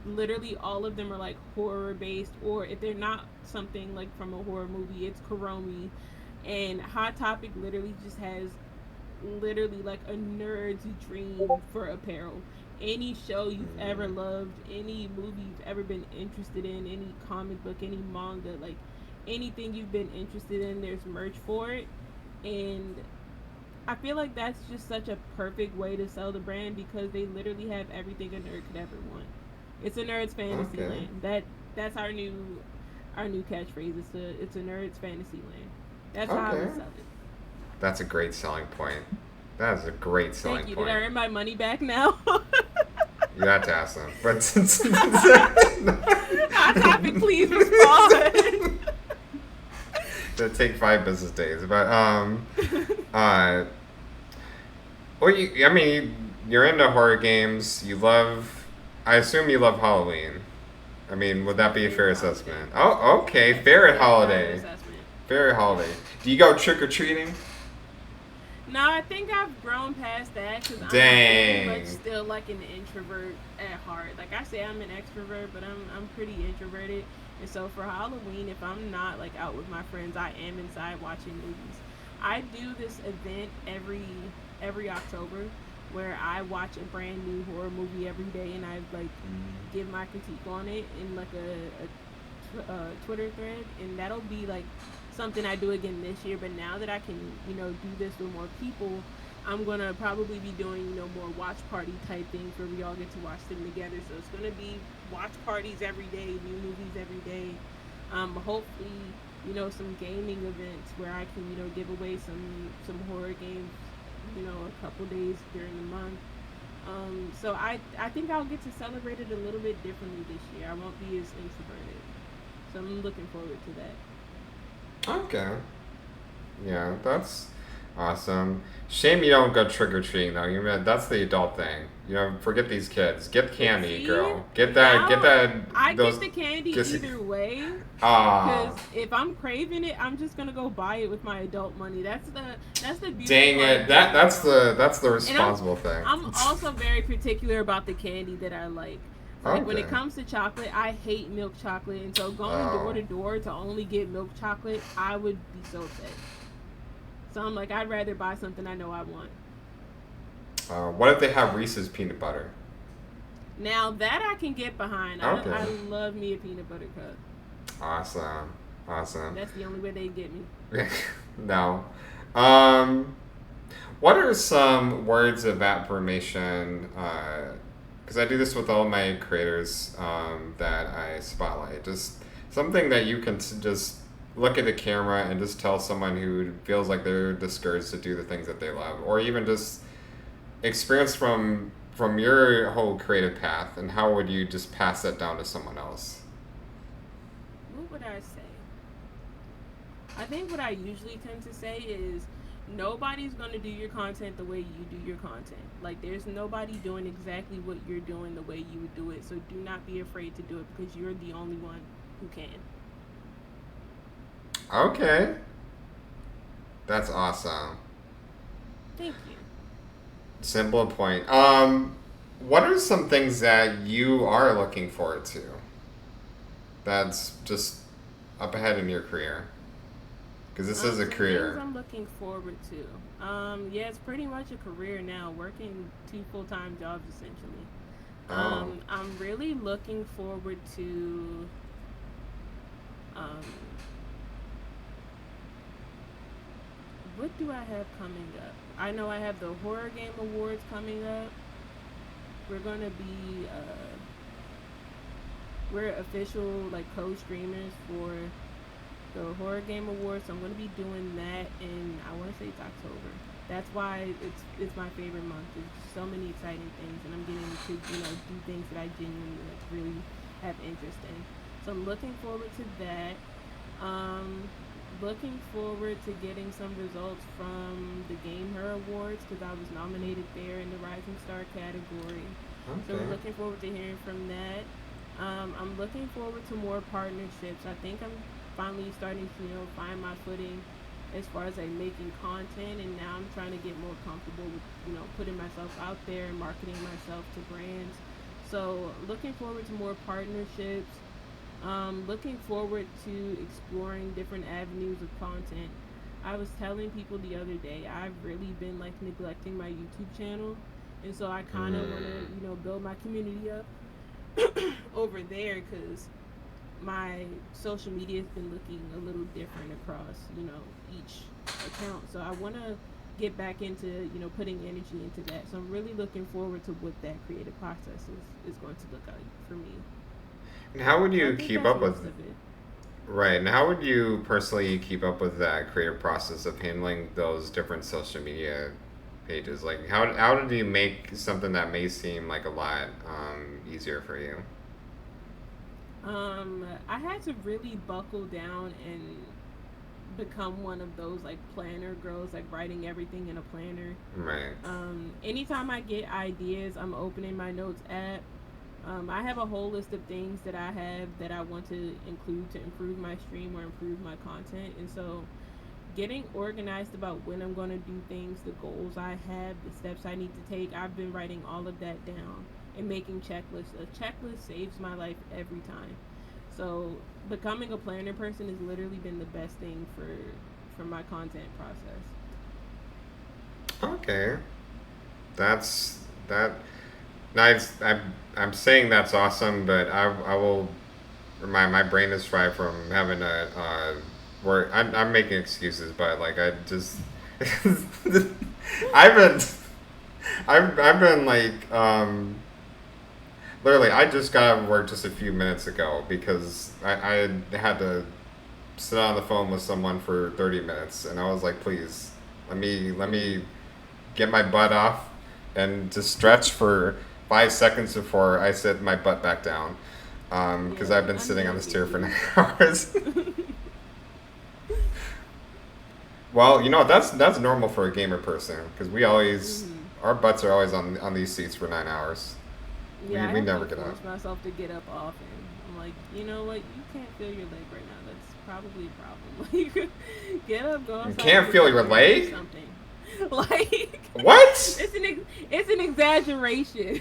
literally all of them are like horror based, or if they're not something like from a horror movie, it's Kuromi. And Hot Topic literally just has literally like a nerd's dream for apparel. Any show you've ever Mm, loved, any movie you've ever been interested in, any comic book, any manga, like anything you've been interested in, there's merch for it. And I feel like that's just such a perfect way to sell the brand because they literally have everything a nerd could ever want. It's a nerd's fantasy okay. land. That's our new catchphrase. It's a nerd's fantasy land. That's how I Okay. would sell it. That's a great selling point. That is a great selling Thank you. Did I point. earn my money back now? You have to ask them. But Hot topic, please respond. that take 5 business days. But uh, well, I mean, you're into horror games. You love. I assume you love Halloween. I mean, would It's my that be a fair favorite holiday. assessment? Oh, okay. That's a Fair very valid holiday. assessment. Fair holiday. Do you go trick or treating? No, I think I've grown past that because I'm very much Dang. still like an introvert at heart. Like I say, I'm an extrovert, but I'm pretty introverted. And so for Halloween, if I'm not like out with my friends, I am inside watching movies. I do this event every October where I watch a brand new horror movie every day, and I like give my critique on it in like a Twitter thread, and that'll be like something I do again this year. But now that I can, do this with more people, I'm gonna probably be doing, more watch party type things where we all get to watch them together. So it's gonna be watch parties every day, new movies every day. Hopefully, some gaming events where I can, give away some horror games, a couple days during the month. So I think I'll get to celebrate it a little bit differently this year. I won't be as introverted. So I'm looking forward to that. Okay. Yeah, that's awesome. Shame you don't go trick or treating though. That's the adult thing. Forget these kids. Get candy, See, girl. Get that. Get now that. I Those. get the candy Just, either way. ah, Because if I'm craving it, I'm just gonna go buy it with my adult money. That's the beautiful dang part it. of being an adult. That's the And I'm responsible thing. I'm also very particular about the candy that I like. Like when Okay. it comes to chocolate, I hate milk chocolate, and so going door Oh. to door to only get milk chocolate, I would be so upset. So I'm like, I'd rather buy something I know I want. What if they have Reese's peanut butter? Now that I can get behind, I Okay. love me a peanut butter cup. Awesome. Awesome. That's the only way they get me. No. Um, what are some words of affirmation? Because I do this with all my creators that I spotlight. Just something that you can just look at the camera and just tell someone who feels like they're discouraged to do the things that they love, or even just experience from your whole creative path, and how would you just pass that down to someone else? What would I say? I think what I usually tend to say is nobody's going to do your content the way you do your content. Like, there's nobody doing exactly what you're doing the way you would do it. So do not be afraid to do it because you're the only one who can. Okay, that's awesome. Thank you. Simple point. What are some things that you are looking forward to? That's just up ahead in your career, because this is a Some things career. I'm looking forward to. Yeah, it's pretty much a career now, working two full-time jobs essentially. Oh, I'm really looking forward to um, what do I have coming up? I know I have the Horror Game Awards coming up. We're gonna be we're official like co-streamers for the Horror Game Awards, so I'm gonna be doing that in I want to say it's October. That's why it's my favorite month. There's so many exciting things, and I'm getting to do things that I genuinely like really have interest in. So I'm looking forward to that. Um, Looking forward to getting some results from the Game Her Awards because I was nominated there in the Rising Star category. So okay. we're looking forward to hearing from that. I'm looking forward to more partnerships. I think I'm finally starting to find my footing as far as like making content, and now I'm trying to get more comfortable with putting myself out there and marketing myself to brands. So looking forward to more partnerships. Looking forward to exploring different avenues of content. I was telling people the other day, I've really been like neglecting my YouTube channel, and so I kind of want to, Mm. build my community up over there because my social media has been looking a little different across, each account. So I want to get back into, putting energy into that. So I'm really looking forward to what that creative process is going to look like for me. And how would So I you think keep that's up with most of it. right? And how would you personally keep up with that creative process of handling those different social media pages? Like, how did you make something that may seem like a lot easier for you? I had to really buckle down and become one of those like planner girls, like writing everything in a planner. Right. Anytime I get ideas, I'm opening my notes app. I have a whole list of things that I have that I want to include to improve my stream or improve my content. And so, getting organized about when I'm going to do things, the goals I have, the steps I need to take, I've been writing all of that down and making checklists. A checklist saves my life every time. So, becoming a planner person has literally been the best thing for my content process. Okay. That's that. Nice. I'm saying that's awesome, but I will. My brain is fried from having a work. I'm making excuses, but like I just I've been I've been like literally I just got out of work just a few minutes ago because I had to sit on the phone with someone for 30 minutes, and I was like, please let me get my butt off and just stretch for 5 seconds before I sit my butt back down. Because Yeah, I've been I sitting know on I this get chair for you. 9 hours. Well, that's normal for a gamer person because we always hmm our butts are always on these seats for 9 hours. Yeah, I We have to never get up. force myself to get up often. I'm like, you know what? You can't feel your leg right now. That's probably a problem. Like, get up, go You outside, can't get feel some your air, do leg. something. Like, What, it's an exaggeration.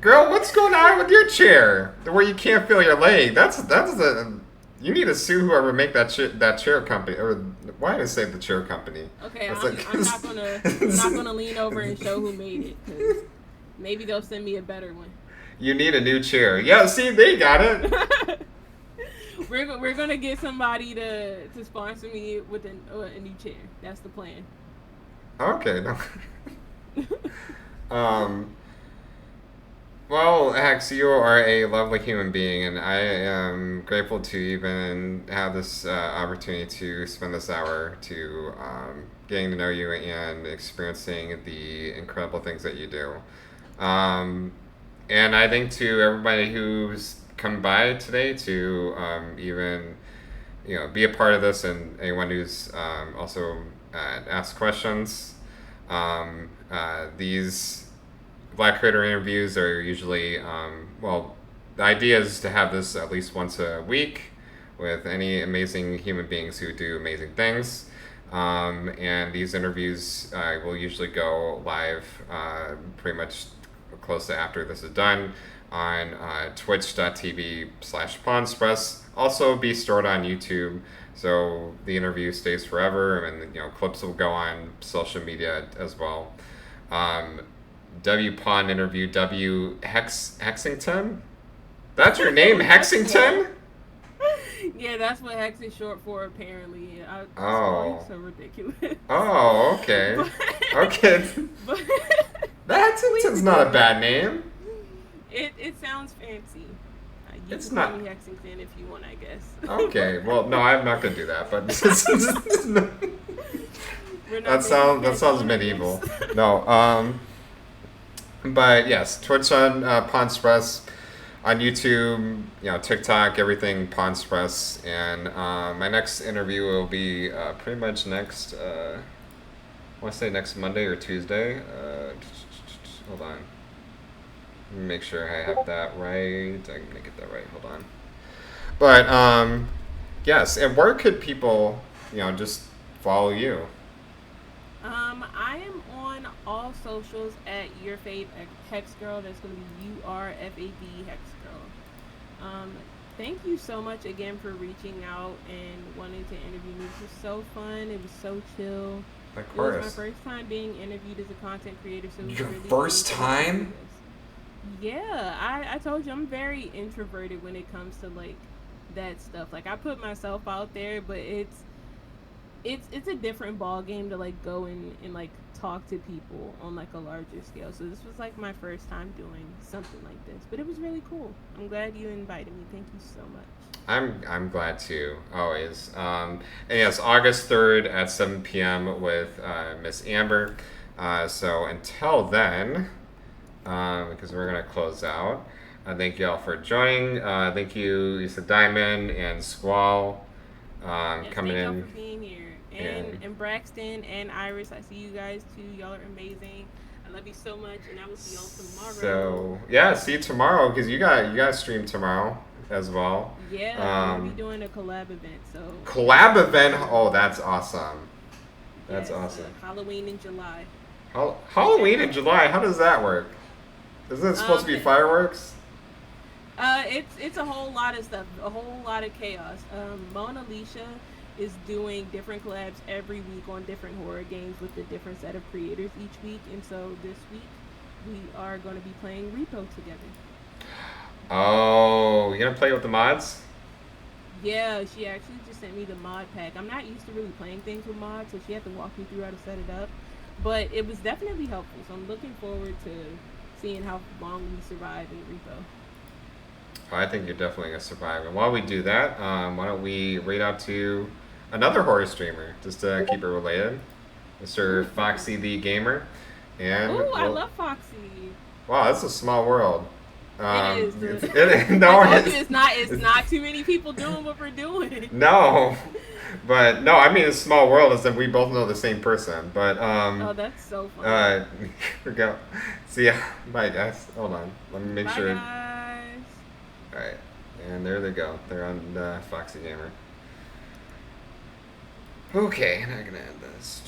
girl? What's going on with your chair where you can't feel your leg? That's the you need to sue whoever make that chair company, or why did I say the chair company? Okay, That's like I'm not gonna lean over and show who made it because maybe they'll send me a better one. you need a new chair. Yeah, see, they got it. We're gonna get somebody to sponsor me with a new chair. That's the plan. Okay, no. um, well, Hex, you are a lovely human being, and I am grateful to even have this opportunity to spend this hour to getting to know you and experiencing the incredible things that you do. Um, and I think to everybody who's come by today to even be a part of this, and anyone who's also asked questions. These Black Creator interviews are usually, well, the idea is to have this at least once a week with any amazing human beings who do amazing things. And these interviews will usually go live pretty much close to after this is done on twitch.tv/Pawnspress. Also be stored on YouTube, so the interview stays forever, and clips will go on social media as well. Um, W Pawn interview W Hexington. That's your name, Well, Hexington. yeah, that's what hex is short for. Apparently, spelling's Oh, so ridiculous. oh, okay, but okay. but please Hexington's not a do. bad name. It sounds fancy. You It's can call not. me Hexington if you want, I guess. Okay, well, no, I'm not gonna do that. But We're not that making a sounds that pet sounds going, I guess. medieval. No, but yes, Twitch on Pawn Express, on YouTube, TikTok, everything Pawn Express, and my next interview will be pretty much next. I want to say next Monday or Tuesday. Hold on. Let me make sure I have that right. I can get that right. Hold on. But yes, and where could people, just follow you? I am on all socials at Your Fave Hex Girl. That's going to be URFAV Hex Girl. Thank you so much again for reaching out and wanting to interview me. This was so fun. It was so chill. Of It was my course. first time being interviewed as a content creator, so it was Your really first cool to get to do time? this. Yeah, I told you I'm very introverted when it comes to like that stuff. Like I put myself out there, but it's a different ball game to like go and like talk to people on like a larger scale. So this was like my first time doing something like this, but it was really cool. I'm glad you invited me. Thank you so much. I'm glad to always. And yes, August 3rd at 7 p.m. with Miss Amber. So until then, because we're gonna close out. Thank you all for joining. Thank you, Lisa Diamond and Squall, Yes, coming thank y'all for in. being here. And And Braxton and Iris, I see you guys too. Y'all are amazing. I love you so much, and I will see y'all tomorrow. so yeah, see you tomorrow because you got to stream tomorrow as well. Yeah, I'm gonna be Um, doing a collab event, so collab stay event. tuned. Oh, that's awesome. That's Yes, awesome. Halloween in July. Halloween in July. How does that work? Isn't it supposed to be It, fireworks? it's a whole lot of stuff, a whole lot of chaos. Mona Lisa is doing different collabs every week on different horror games with a different set of creators each week, and so this week we are going to be playing Repo together. Oh, you gonna play with the mods? Yeah, she actually just sent me the mod pack. I'm not used to really playing things with mods, so she had to walk me through how to set it up. But it was definitely helpful, so I'm looking forward to seeing how long we survive in Repo. Oh, I think you're definitely gonna survive. And while we do that, why don't we raid out to another horror streamer just to keep it related, Mr. Ooh, Foxy the Gamer, and ooh, I well, love Foxy. wow, that's a small world. It is. I No, told you it's not too many people doing what we're doing. no, but no, I mean, it's a small world is that we both know the same person. But Oh, that's so funny. uh, here we go. See ya. Bye, guys. Hold on. Let me make Bye, sure. guys. All right, and there they go. They're on Foxy Gamer. Okay, now I'm gonna add this.